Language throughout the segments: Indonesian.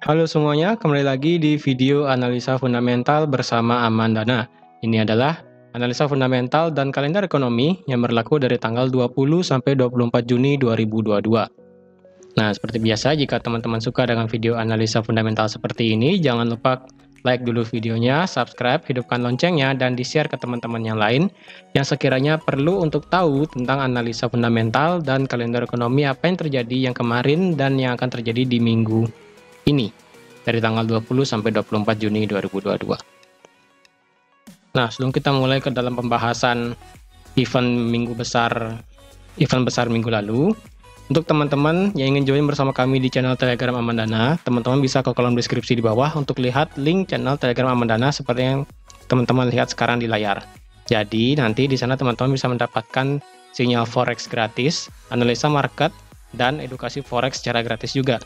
Halo semuanya, kembali lagi di video analisa fundamental bersama Amandana. Ini adalah analisa fundamental dan kalender ekonomi yang berlaku dari tanggal 20 sampai 24 Juni 2022. Nah, seperti biasa, jika teman-teman suka dengan video analisa fundamental seperti ini, jangan lupa like dulu videonya, subscribe, hidupkan loncengnya, dan di-share ke teman-teman yang lain yang sekiranya perlu untuk tahu tentang analisa fundamental dan kalender ekonomi apa yang terjadi yang kemarin dan yang akan terjadi di minggu ini dari tanggal 20 sampai 24 Juni 2022. Nah, sebelum kita mulai ke dalam pembahasan event besar minggu lalu, untuk teman-teman yang ingin join bersama kami di channel Telegram Amandana, teman-teman bisa ke kolom deskripsi di bawah untuk lihat link channel Telegram Amandana seperti yang teman-teman lihat sekarang di layar. Jadi, nanti di sana teman-teman bisa mendapatkan sinyal forex gratis, analisa market, dan edukasi forex secara gratis juga,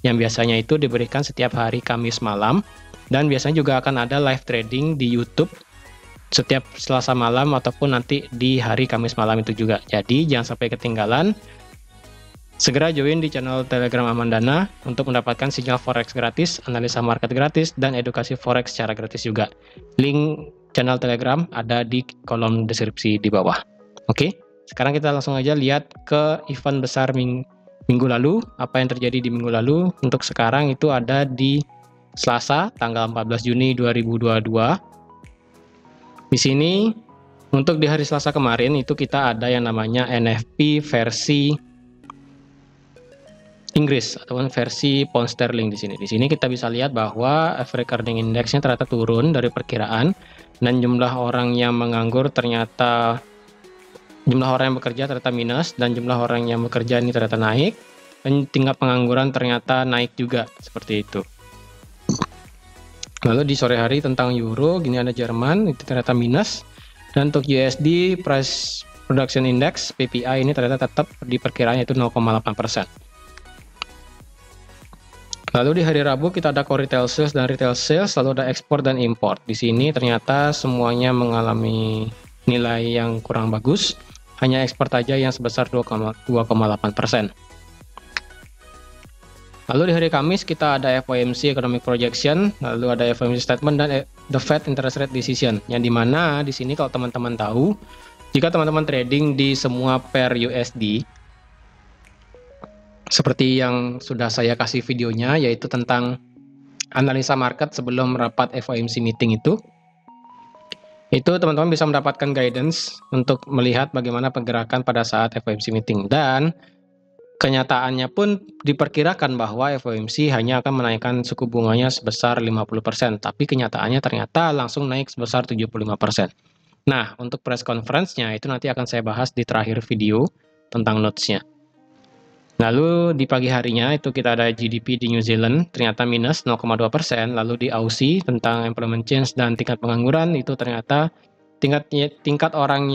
yang biasanya itu diberikan setiap hari Kamis malam, dan biasanya juga akan ada live trading di YouTube setiap Selasa malam ataupun nanti di hari Kamis malam itu juga. Jadi jangan sampai ketinggalan, segera join di channel Telegram Amandana untuk mendapatkan sinyal forex gratis, analisa market gratis, dan edukasi forex secara gratis juga. Link channel Telegram ada di kolom deskripsi di bawah. Oke, sekarang kita langsung aja lihat ke event besar minggu lalu, apa yang terjadi di minggu lalu. Untuk sekarang itu ada di Selasa, tanggal 14 Juni 2022. Di sini, untuk di hari Selasa kemarin, itu kita ada yang namanya NFP versi Inggris, ataupun versi pound sterling di sini. Di sini kita bisa lihat bahwa average earning index-nya ternyata turun dari perkiraan, dan jumlah orang yang menganggur ternyata jumlah orang yang bekerja ternyata minus, dan jumlah orang yang bekerja ini ternyata naik, dan tingkat pengangguran ternyata naik juga, seperti itu. Lalu di sore hari tentang euro, gini ada Jerman, itu ternyata minus, dan untuk USD Price Production Index, PPI ini ternyata tetap di perkiraan yaitu 0,8%. Lalu di hari Rabu kita ada core retail sales dan retail sales, lalu ada ekspor dan import. Di sini ternyata semuanya mengalami nilai yang kurang bagus, hanya ekspor saja yang sebesar 2,8%. Lalu di hari Kamis kita ada FOMC Economic Projection, lalu ada FOMC Statement dan The Fed Interest Rate Decision, yang dimana di sini kalau teman-teman tahu, jika teman-teman trading di semua pair USD, seperti yang sudah saya kasih videonya, yaitu tentang analisa market sebelum rapat FOMC meeting itu teman-teman bisa mendapatkan guidance untuk melihat bagaimana pergerakan pada saat FOMC meeting. Dan kenyataannya pun diperkirakan bahwa FOMC hanya akan menaikkan suku bunganya sebesar 50%, tapi kenyataannya ternyata langsung naik sebesar 75%. Nah, untuk press conference-nya itu nanti akan saya bahas di terakhir video tentang notes-nya. Lalu di pagi harinya itu kita ada GDP di New Zealand ternyata minus 0,2%, lalu di Aussie tentang employment change dan tingkat pengangguran itu ternyata tingkat orang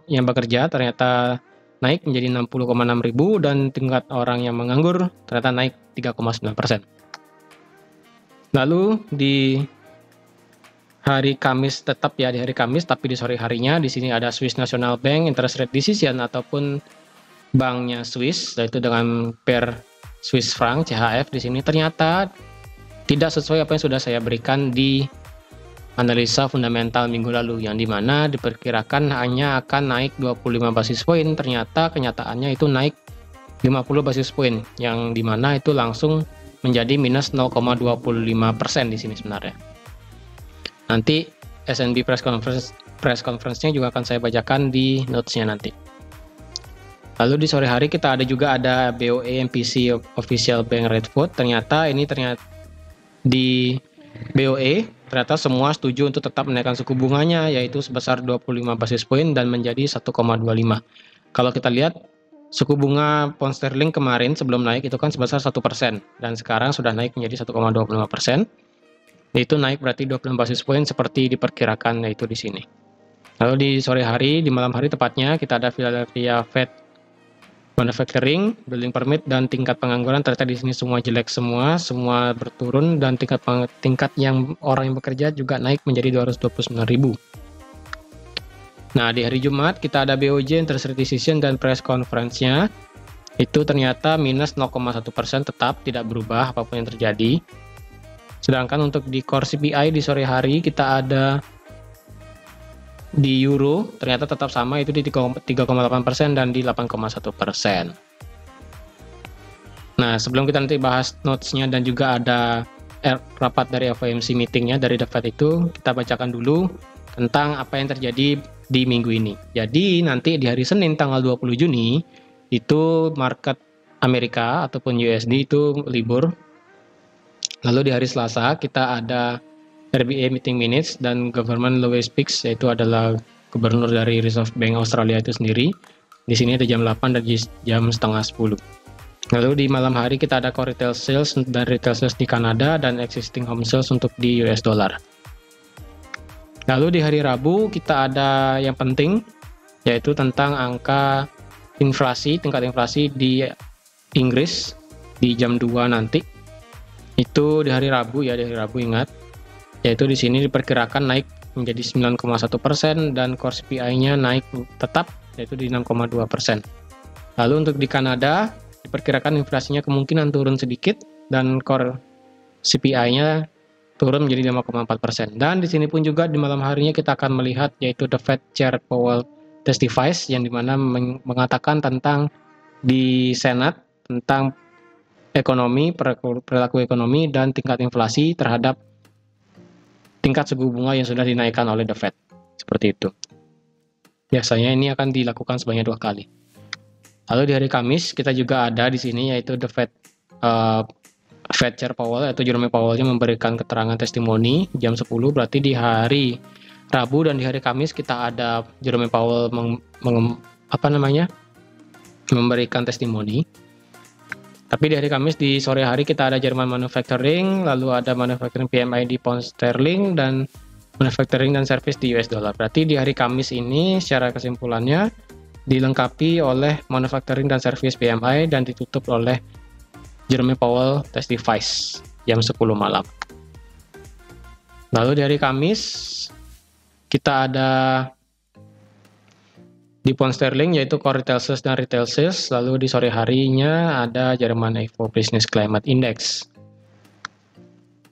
yang bekerja ternyata naik menjadi 60,6 ribu, dan tingkat orang yang menganggur ternyata naik 3,9%. Lalu di hari Kamis tetap ya di hari Kamis, tapi di sore harinya di sini ada Swiss National Bank Interest Rate Decision ataupun banknya Swiss, yaitu dengan pair Swiss franc CHF. Di sini ternyata tidak sesuai apa yang sudah saya berikan di analisa fundamental minggu lalu, yang dimana diperkirakan hanya akan naik 25 basis poin, ternyata kenyataannya itu naik 50 basis poin, yang dimana itu langsung menjadi minus 0,25% di sini sebenarnya. Nanti SNB press conference-nya juga akan saya bacakan di notes-nya nanti. Lalu di sore hari kita juga ada BOE MPC Official Bank Rate Vote. Ternyata di BOE ternyata semua setuju untuk tetap menaikkan suku bunganya, yaitu sebesar 25 basis poin dan menjadi 1,25. Kalau kita lihat suku bunga pound sterling kemarin sebelum naik itu kan sebesar 1%, dan sekarang sudah naik menjadi 1,25%. Yaitu naik berarti 26 basis poin seperti diperkirakan, yaitu di sini. Lalu di sore hari, di malam hari tepatnya, kita ada Philadelphia Fed Manufacturing, Building Permit, dan tingkat pengangguran ternyata di sini semua jelek, semua berturun, dan tingkat yang orang yang bekerja juga naik menjadi 229.000. Nah, di hari Jumat kita ada BOJ Interest Rate Decision dan press conference-nya. Itu ternyata minus 0,1%, tetap tidak berubah apapun yang terjadi. Sedangkan untuk di core CPI di sore hari kita ada di euro ternyata tetap sama, itu di 3,8% dan di 8,1%. Nah, sebelum kita nanti bahas notes-nya dan juga ada rapat dari FOMC meeting-nya dari The Fed itu, kita bacakan dulu tentang apa yang terjadi di minggu ini. Jadi nanti di hari Senin tanggal 20 Juni itu market Amerika ataupun USD itu libur. Lalu di hari Selasa kita ada RBA meeting minutes dan government low speaks, yaitu adalah gubernur dari Reserve Bank Australia itu sendiri. Di sini ada jam 8 dan jam setengah 10. Lalu di malam hari kita ada core retail sales dan retail sales di Kanada dan existing home sales untuk di US dollar. Lalu di hari Rabu kita ada yang penting, yaitu tentang angka inflasi, tingkat inflasi di Inggris di jam 2 nanti. Itu di hari Rabu ya, di hari Rabu ingat. Yaitu di sini diperkirakan naik menjadi 9,1% dan core CPI-nya naik tetap, yaitu di 6,2%. Lalu untuk di Kanada diperkirakan inflasinya kemungkinan turun sedikit dan core CPI-nya turun menjadi 5,4%. Dan di sini pun juga di malam harinya kita akan melihat yaitu The Fed Chair Powell testifies, yang dimana mengatakan tentang di Senat tentang ekonomi, perilaku ekonomi dan tingkat inflasi terhadap tingkat suku bunga yang sudah dinaikkan oleh The Fed. Seperti itu. Biasanya ini akan dilakukan sebanyak 2 kali. Lalu di hari Kamis kita juga ada di sini yaitu The Fed Chair Powell atau Jerome Powell-nya memberikan keterangan testimoni jam 10. Berarti di hari Rabu dan di hari Kamis kita ada Jerome Powell memberikan testimoni. Tapi di hari Kamis di sore hari kita ada Jerman Manufacturing, lalu ada Manufacturing PMI di pound sterling dan Manufacturing dan Service di US dollar. Berarti di hari Kamis ini secara kesimpulannya dilengkapi oleh Manufacturing dan Service PMI dan ditutup oleh Jerome Powell testifies jam 10 malam. Lalu di hari Kamis kita ada di pound sterling yaitu core retail sales dan retail sales. Lalu di sore harinya ada Jerman Ifo Business Climate Index.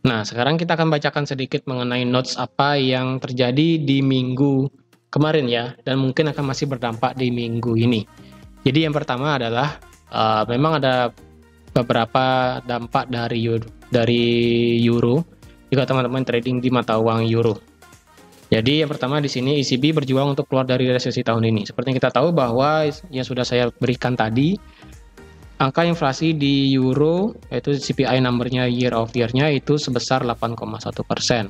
Nah, sekarang kita akan bacakan sedikit mengenai notes apa yang terjadi di minggu kemarin ya, dan mungkin akan masih berdampak di minggu ini. Jadi yang pertama adalah memang ada beberapa dampak dari euro jika teman-teman trading di mata uang euro. Jadi yang pertama di sini ECB berjuang untuk keluar dari resesi tahun ini. Seperti yang kita tahu bahwa yang sudah saya berikan tadi, angka inflasi di euro yaitu CPI number-nya year of year-nya itu sebesar 8,1%.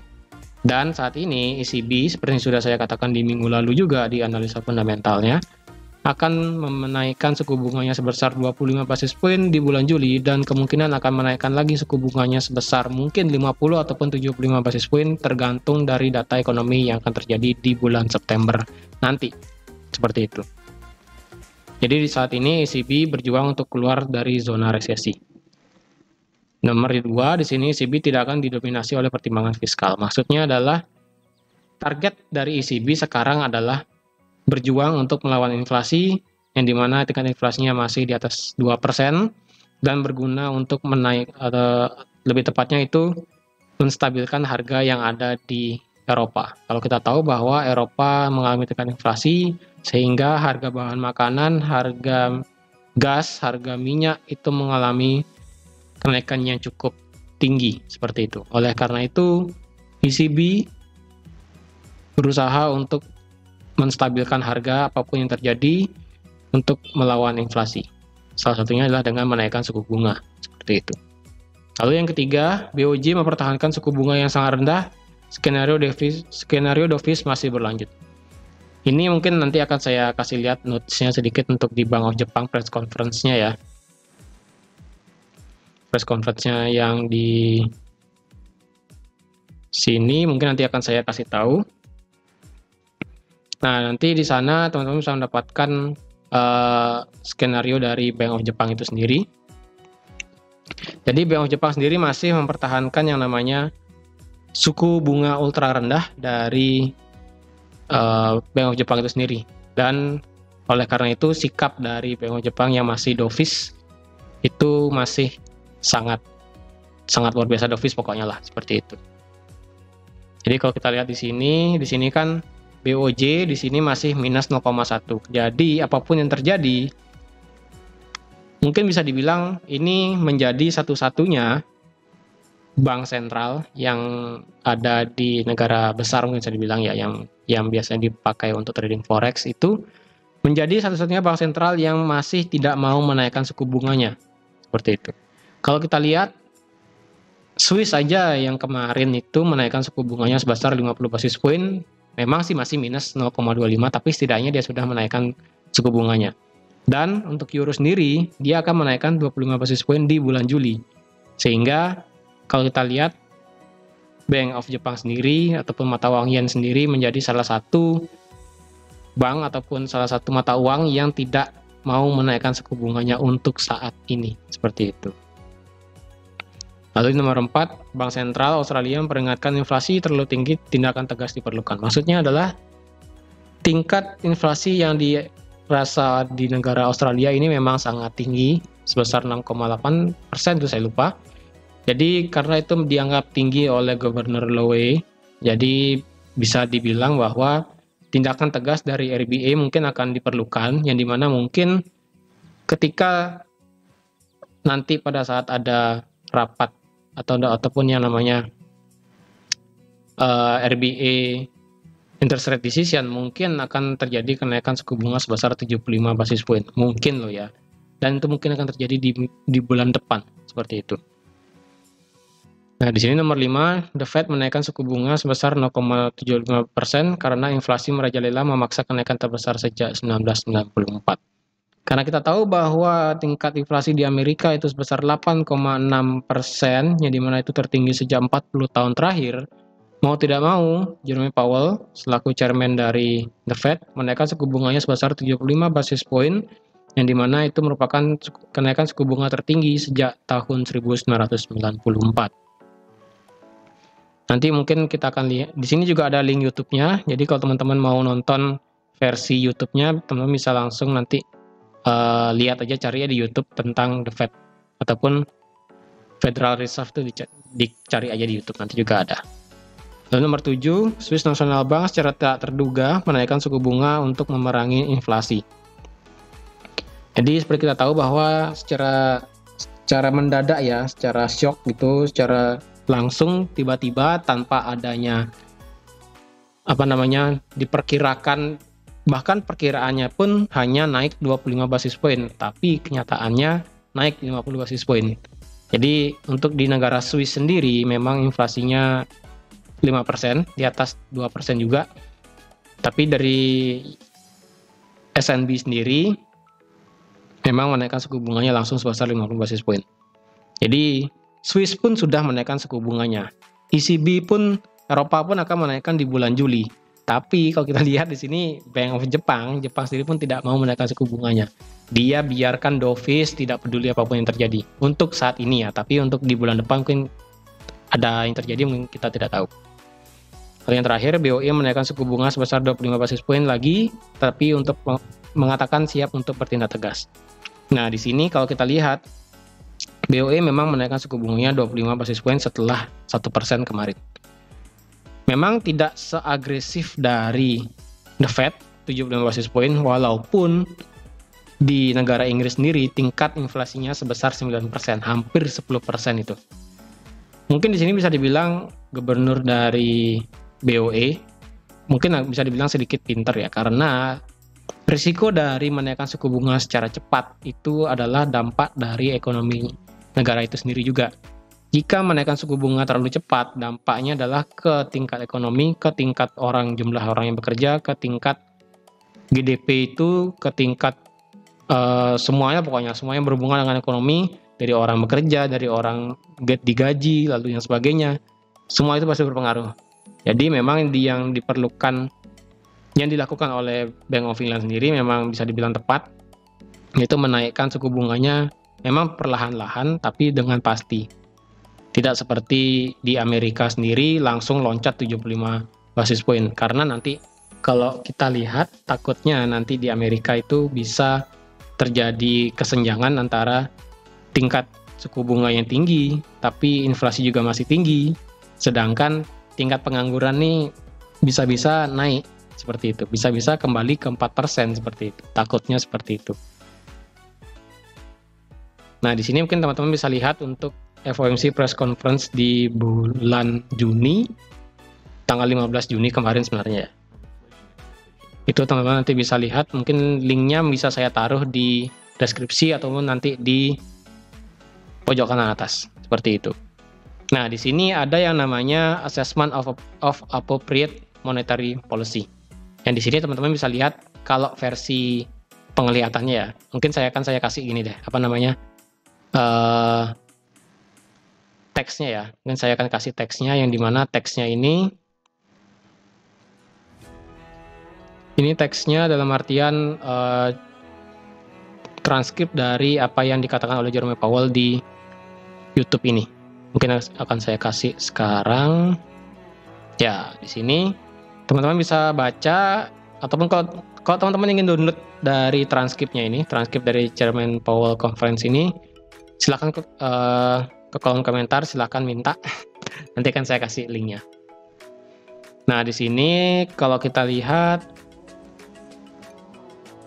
Dan saat ini ECB seperti yang sudah saya katakan di minggu lalu juga di analisa fundamentalnya akan menaikkan suku bunganya sebesar 25 basis point di bulan Juli dan kemungkinan akan menaikkan lagi suku bunganya sebesar mungkin 50 ataupun 75 basis point tergantung dari data ekonomi yang akan terjadi di bulan September nanti. Seperti itu. Jadi di saat ini ECB berjuang untuk keluar dari zona resesi. Nomor 2 di sini ECB tidak akan didominasi oleh pertimbangan fiskal. Maksudnya adalah target dari ECB sekarang adalah berjuang untuk melawan inflasi yang dimana tingkat inflasinya masih di atas 2% dan berguna untuk lebih tepatnya itu menstabilkan harga yang ada di Eropa. Kalau kita tahu bahwa Eropa mengalami tingkat inflasi sehingga harga bahan makanan, harga gas, harga minyak itu mengalami kenaikan yang cukup tinggi seperti itu. Oleh karena itu ECB berusaha untuk menstabilkan harga apapun yang terjadi untuk melawan inflasi. Salah satunya adalah dengan menaikkan suku bunga, seperti itu. Lalu yang ketiga, BOJ mempertahankan suku bunga yang sangat rendah, skenario dovish masih berlanjut. Ini mungkin nanti akan saya kasih lihat notes-nya sedikit untuk di Bank of Jepang press conference-nya ya. Press conference-nya yang di sini mungkin nanti akan saya kasih tahu. Nah, nanti di sana teman-teman bisa mendapatkan skenario dari Bank of Jepang itu sendiri. Jadi Bank of Jepang sendiri masih mempertahankan yang namanya suku bunga ultra rendah dari Bank of Jepang itu sendiri. Dan oleh karena itu sikap dari Bank of Jepang yang masih dovish itu masih sangat sangat luar biasa dovish pokoknya lah, seperti itu. Jadi kalau kita lihat di sini kan BOJ di sini masih minus 0,1. Jadi apapun yang terjadi, mungkin bisa dibilang ini menjadi satu-satunya bank sentral yang ada di negara besar, mungkin bisa dibilang ya, yang biasanya dipakai untuk trading forex, itu menjadi satu-satunya bank sentral yang masih tidak mau menaikkan suku bunganya. Seperti itu. Kalau kita lihat Swiss saja yang kemarin itu menaikkan suku bunganya sebesar 50 basis point, memang sih masih minus 0,25, tapi setidaknya dia sudah menaikkan suku bunganya. Dan untuk euro sendiri, dia akan menaikkan 25 basis point di bulan Juli. Sehingga kalau kita lihat Bank of Japan sendiri ataupun mata uang yen sendiri menjadi salah satu bank ataupun salah satu mata uang yang tidak mau menaikkan suku bunganya untuk saat ini. Seperti itu. Lalu nomor 4, Bank Sentral Australia memperingatkan inflasi terlalu tinggi, tindakan tegas diperlukan. Maksudnya adalah tingkat inflasi yang dirasa di negara Australia ini memang sangat tinggi, sebesar 6,8%, itu saya lupa. Jadi karena itu dianggap tinggi oleh Gubernur Lowe, jadi bisa dibilang bahwa tindakan tegas dari RBA mungkin akan diperlukan, yang dimana mungkin ketika nanti pada saat ada rapat ataupun yang namanya RBA interest rate decision, mungkin akan terjadi kenaikan suku bunga sebesar 75 basis point, mungkin loh ya, dan itu mungkin akan terjadi di bulan depan, seperti itu. Nah, di sini nomor 5, The Fed menaikkan suku bunga sebesar 0,75% karena inflasi merajalela memaksa kenaikan terbesar sejak 1994. Karena kita tahu bahwa tingkat inflasi di Amerika itu sebesar 8,6%, yang dimana itu tertinggi sejak 40 tahun terakhir, mau tidak mau, Jerome Powell, selaku chairman dari The Fed, menaikkan suku bunganya sebesar 75 basis point, yang dimana itu merupakan kenaikan suku bunga tertinggi sejak tahun 1994. Nanti mungkin kita akan lihat, di sini juga ada link YouTube-nya, jadi kalau teman-teman mau nonton versi YouTube-nya, teman-teman bisa langsung nanti lihat aja, cari ya di YouTube tentang The Fed ataupun Federal Reserve itu dicari aja di YouTube, nanti juga ada. Lalu nomor 7, Swiss National Bank secara tak terduga menaikkan suku bunga untuk memerangi inflasi. Jadi seperti kita tahu bahwa secara mendadak ya, secara shock gitu, secara langsung tiba-tiba tanpa adanya diperkirakan, bahkan perkiraannya pun hanya naik 25 basis point, tapi kenyataannya naik 50 basis point. Jadi untuk di negara Swiss sendiri memang inflasinya 5%, di atas 2% juga. Tapi dari SNB sendiri memang menaikkan suku bunganya langsung sebesar 50 basis point. Jadi Swiss pun sudah menaikkan suku bunganya. ECB pun, Eropa pun akan menaikkan di bulan Juli. Tapi kalau kita lihat di sini Bank of Japan sendiri pun tidak mau menaikkan suku bunganya. Dia biarkan dovish, tidak peduli apapun yang terjadi. Untuk saat ini ya, tapi untuk di bulan depan mungkin ada yang terjadi, mungkin kita tidak tahu. Lalu yang terakhir, BOE menaikkan suku bunga sebesar 25 basis point lagi, tapi untuk mengatakan siap untuk bertindak tegas. Nah, di sini kalau kita lihat, BOE memang menaikkan suku bunganya 25 basis point setelah 1% kemarin. Memang tidak seagresif dari The Fed, 75 basis point, walaupun di negara Inggris sendiri tingkat inflasinya sebesar 9%, hampir 10% itu. Mungkin di sini bisa dibilang gubernur dari BOE mungkin bisa dibilang sedikit pintar ya, karena risiko dari menaikkan suku bunga secara cepat itu adalah dampak dari ekonomi negara itu sendiri juga. Jika menaikkan suku bunga terlalu cepat, dampaknya adalah ke tingkat ekonomi, ke tingkat jumlah orang yang bekerja, ke tingkat GDP itu, ke tingkat semuanya berhubungan dengan ekonomi, dari orang bekerja, dari orang digaji, lalu yang sebagainya, semua itu pasti berpengaruh. Jadi memang yang dilakukan oleh Bank of England sendiri memang bisa dibilang tepat, yaitu menaikkan suku bunganya memang perlahan-lahan tapi dengan pasti. Tidak seperti di Amerika sendiri langsung loncat 75 basis point, karena nanti kalau kita lihat takutnya nanti di Amerika itu bisa terjadi kesenjangan antara tingkat suku bunga yang tinggi, tapi inflasi juga masih tinggi. Sedangkan tingkat pengangguran nih bisa-bisa naik seperti itu. Bisa-bisa kembali ke 4% seperti itu. Takutnya seperti itu. Nah, di sini mungkin teman-teman bisa lihat untuk FOMC press conference di bulan Juni, tanggal 15 Juni kemarin sebenarnya ya. Itu teman-teman nanti bisa lihat, mungkin linknya bisa saya taruh di deskripsi ataupun nanti di pojok kanan atas, seperti itu. Nah, di sini ada yang namanya Assessment of Appropriate Monetary Policy. Yang di sini teman-teman bisa lihat kalau versi penglihatannya ya. Mungkin saya kasih gini deh, apa namanya? Teksnya ya. Mungkin saya akan kasih teksnya yang dimana teksnya ini teksnya dalam artian transkrip dari apa yang dikatakan oleh Jerome Powell di YouTube ini. Mungkin akan saya kasih sekarang. Ya, di sini teman-teman bisa baca ataupun kalau teman-teman ingin download dari transkripnya ini, transkrip dari Jerome Powell Conference ini, silakan ke kolom komentar, silakan minta. Nanti akan saya kasih linknya. Nah, di sini kalau kita lihat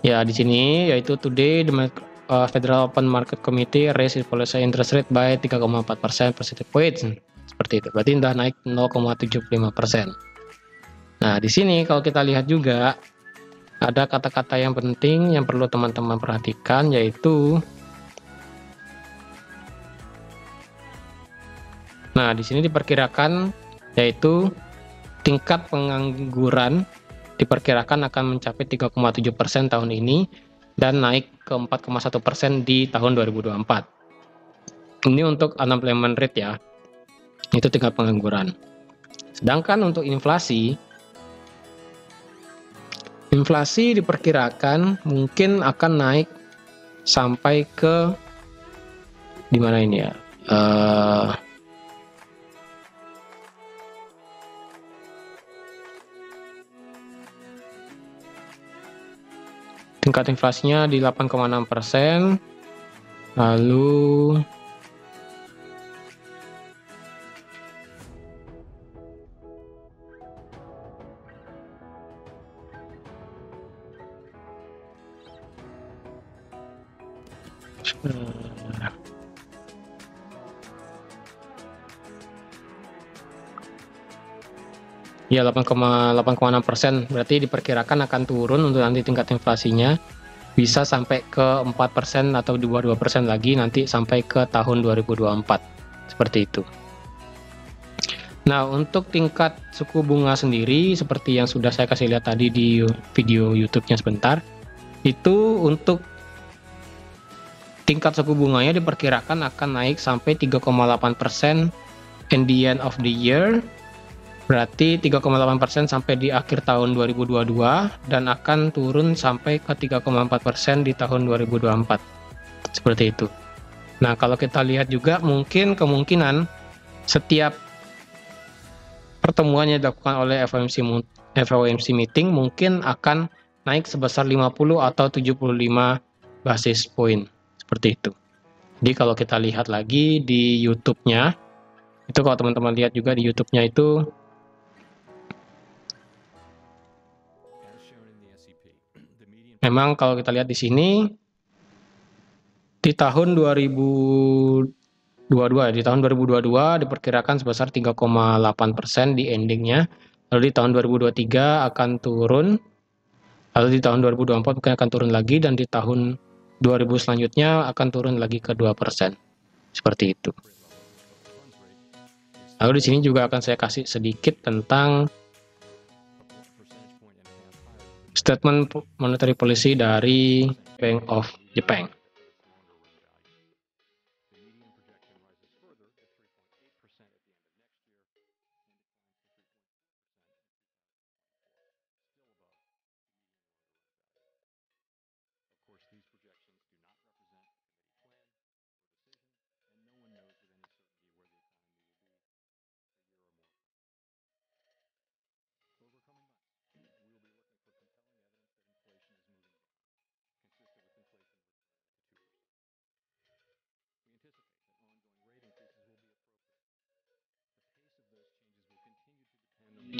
ya di sini yaitu today the Federal Open Market Committee raised its policy interest rate by 3,4% percentage points. Seperti itu. Berarti sudah naik 0,75%. Nah, di sini kalau kita lihat juga ada kata-kata yang penting yang perlu teman-teman perhatikan, yaitu nah, di sini diperkirakan yaitu tingkat pengangguran diperkirakan akan mencapai 3,7% tahun ini dan naik ke 4,1% di tahun 2024. Ini untuk unemployment rate ya. Itu tingkat pengangguran. Sedangkan untuk inflasi diperkirakan mungkin akan naik sampai ke di mana ini ya? Tingkat inflasinya di 8,6%. Lalu ya 8,6%, berarti diperkirakan akan turun untuk nanti tingkat inflasinya bisa sampai ke 4% atau 2% lagi nanti sampai ke tahun 2024. Seperti itu. Nah, untuk tingkat suku bunga sendiri seperti yang sudah saya kasih lihat tadi di video YouTube-nya sebentar, itu untuk tingkat suku bunganya diperkirakan akan naik sampai 3,8% in the end of the year. Berarti 3,8% sampai di akhir tahun 2022 dan akan turun sampai ke 3,4% di tahun 2024. Seperti itu. Nah, kalau kita lihat juga mungkin kemungkinan setiap pertemuan yang dilakukan oleh FOMC meeting mungkin akan naik sebesar 50 atau 75 basis point. Seperti itu. Jadi kalau kita lihat lagi di YouTube-nya, itu kalau teman-teman lihat juga di YouTube-nya itu memang kalau kita lihat di sini di tahun 2022 diperkirakan sebesar 3,8% di endingnya. Lalu di tahun 2023 akan turun. Lalu di tahun 2024 mungkin akan turun lagi dan di tahun 2000 selanjutnya akan turun lagi ke 2%. Seperti itu. Lalu di sini juga akan saya kasih sedikit tentang statement monetary policy dari Bank of Japan.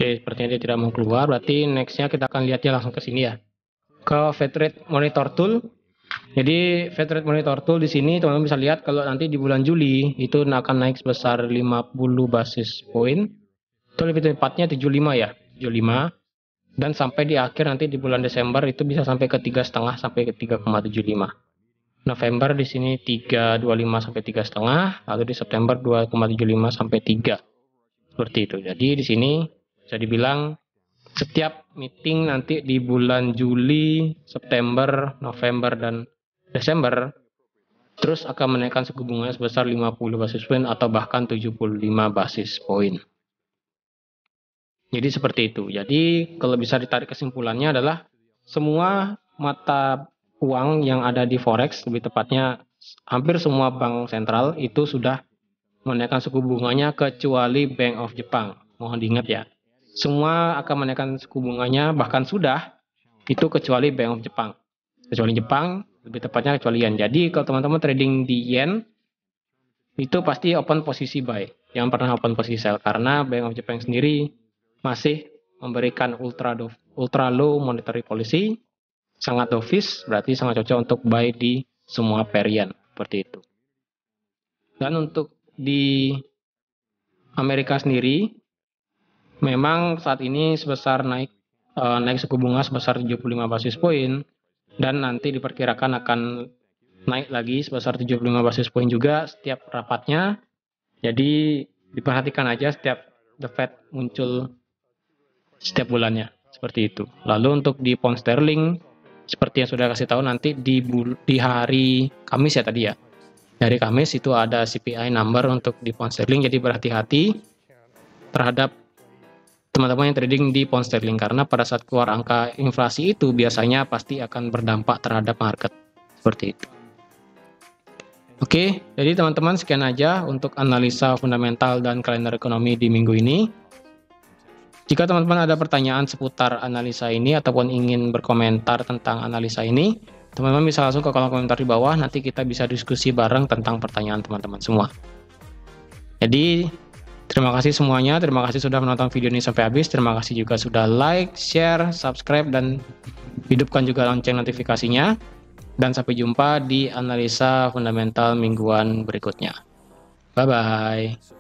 Oke, sepertinya dia tidak mau keluar, berarti nextnya kita akan lihatnya langsung ke sini ya. Ke Fed Rate Monitor Tool. Jadi Fed Rate Monitor Tool di sini teman-teman bisa lihat kalau nanti di bulan Juli itu akan naik sebesar 50 basis point. Itu lebih tepatnya 75 ya, 75. Dan sampai di akhir nanti di bulan Desember itu bisa sampai ke 3,5 sampai ke 3,75. November di sini 3,25 sampai 3,5, lalu di September 2,75 sampai 3. Seperti itu. Jadi di sini bisa dibilang setiap meeting nanti di bulan Juli, September, November, dan Desember terus akan menaikkan suku bunga sebesar 50 basis point atau bahkan 75 basis point. Jadi seperti itu. Jadi kalau bisa ditarik kesimpulannya adalah semua mata uang yang ada di Forex, lebih tepatnya hampir semua bank sentral itu sudah menaikkan suku bunganya kecuali Bank of Japan. Mohon diingat ya. Semua akan menaikkan suku bunganya, bahkan sudah, itu kecuali Bank of Japan. Kecuali Jepang, lebih tepatnya kecuali yen. Jadi kalau teman-teman trading di yen, itu pasti open posisi buy. Jangan pernah open posisi sell, karena Bank of Japan sendiri masih memberikan ultra low monetary policy, sangat dovish, berarti sangat cocok untuk buy di semua pair yen. Seperti itu. Dan untuk di Amerika sendiri, memang saat ini sebesar naik suku bunga sebesar 75 basis point, dan nanti diperkirakan akan naik lagi sebesar 75 basis point juga setiap rapatnya. Jadi diperhatikan aja setiap The Fed muncul setiap bulannya, seperti itu. Lalu untuk di pound sterling, seperti yang sudah kasih tahu nanti di hari Kamis ya tadi ya. Dari Kamis itu ada CPI number untuk di pound sterling, jadi berhati-hati terhadap teman-teman yang trading di pound sterling, karena pada saat keluar angka inflasi itu biasanya pasti akan berdampak terhadap market, seperti itu. Oke, jadi teman-teman sekian aja untuk analisa fundamental dan kalender ekonomi di minggu ini. Jika teman-teman ada pertanyaan seputar analisa ini ataupun ingin berkomentar tentang analisa ini, teman-teman bisa langsung ke kolom komentar di bawah, nanti kita bisa diskusi bareng tentang pertanyaan teman-teman semua. Jadi, terima kasih semuanya, terima kasih sudah menonton video ini sampai habis, terima kasih juga sudah like, share, subscribe, dan hidupkan juga lonceng notifikasinya. Dan sampai jumpa di analisa fundamental mingguan berikutnya. Bye-bye.